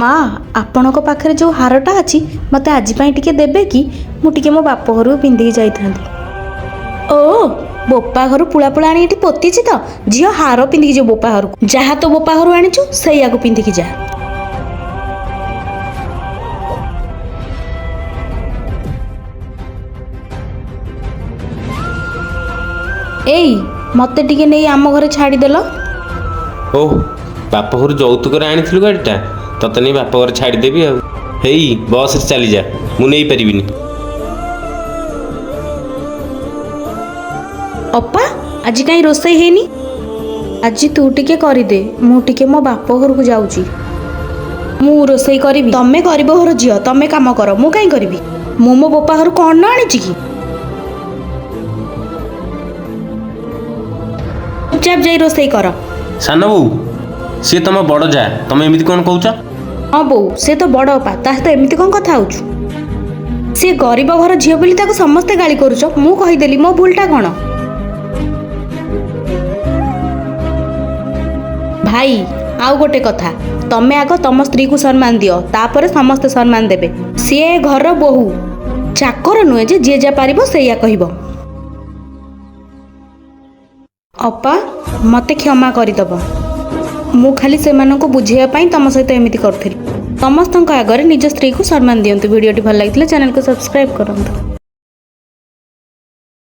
ମା ଆପଣଙ୍କ ପାଖରେ ଯେଉଁ ହାରଟା ଅଛି ମୋତେ ଆଜି ପାଇଁ ଟିକେ ଦେବେ କି? ମୁଁ ଟିକେ ମୋ ବାପ ଘରକୁ ପିନ୍ଧିକି ଯାଇଥାନ୍ତି। ଓ ବୋପା ଘରୁ ପୁଳା ପୁଳା ଆଣି ଏଠି ପୋତିଛି ତ। ଝିଅ ହାର ପିନ୍ଧିକି ଯିବ ବୋପା ଘରକୁ। ଯାହା ତ ବୋପା ଘରୁ ଆଣିଛୁ ସେଇଆକୁ ପିନ୍ଧିକି ଯା। ଏଇ ମୋତେ ଟିକେ ନେଇ ଆମ ଘରେ ଛାଡ଼ିଦେଲ। ଓହ, ବାପ ଘରୁ ଯୌତୁକରେ ଆଣିଥିଲୁ ଗାଡ଼ିଟା, ତତେ ନେଇ ବାପ ଘରେ ଛାଡ଼ିଦେବି ଆଉ। ହେଇ ବସ୍ରେ ଚାଲିଯା, ମୁଁ ନେଇପାରିବିନି। ଅପା ଆଜି କାହିଁ ରୋଷେଇ ହେଇନି? ଆଜି ତୁ ଟିକେ କରିଦେ, ମୁଁ ଟିକେ ମୋ ବାପ ଘରକୁ ଯାଉଛି। ମୁଁ ରୋଷେଇ କରିବି? ତମେ ଗରିବ ଘର ଝିଅ, ତମେ କାମ କର, ମୁଁ କାହିଁ କରିବି? ମୁଁ ମୋ ବୋପା ଘରୁ କ'ଣ ନ ଆଣିଛି କି? ଚୁପଚାପ ଯାଇ ରୋଷେଇ କର। ସାନ ବୋଉ, ସିଏ ତମ ବଡ଼ ଯା, ତମେ ଏମିତି କ'ଣ କହୁଛ? ହଁ ବୋଉ, ସେ ତ ବଡ଼ ଅପା, ତା ସହିତ ଏମିତି କ'ଣ କଥା ହଉଛୁ? ସିଏ ଗରିବ ଘର ଝିଅ ବୋଲି ତାକୁ ସମସ୍ତେ ଗାଳି କରୁଛ, ମୁଁ କହିଦେଲି, ମୋ ଭୁଲଟା କ'ଣ? ଭାଇ ଆଉ ଗୋଟେ କଥା, ତମେ ଆଗ ତମ ସ୍ତ୍ରୀକୁ ସମ୍ମାନ ଦିଅ, ତାପରେ ସମସ୍ତେ ସମ୍ମାନ ଦେବେ। ସିଏ ଘରର ବୋହୂ, ଚାକର ନୁହେଁ ଯେ ଯିଏ ଯାହା ପାରିବ ସେଇଆ କହିବ। ଅପା ମୋତେ କ୍ଷମା କରିଦେବ। ମୁଁ ଖାଲି ସେମାନଙ୍କୁ ବୁଝେଇବା ପାଇଁ ତମ ସହିତ ଏମିତି କରୁଥିଲି। ସମସ୍ତଙ୍କ ଆଗରେ ନିଜ ସ୍ତ୍ରୀକୁ ସମ୍ମାନ ଦିଅନ୍ତୁ। ଭିଡ଼ିଓଟି ଭଲ ଲାଗିଥିଲେ ଚ୍ୟାନେଲକୁ ସବସ୍କ୍ରାଇବ୍ କରନ୍ତୁ।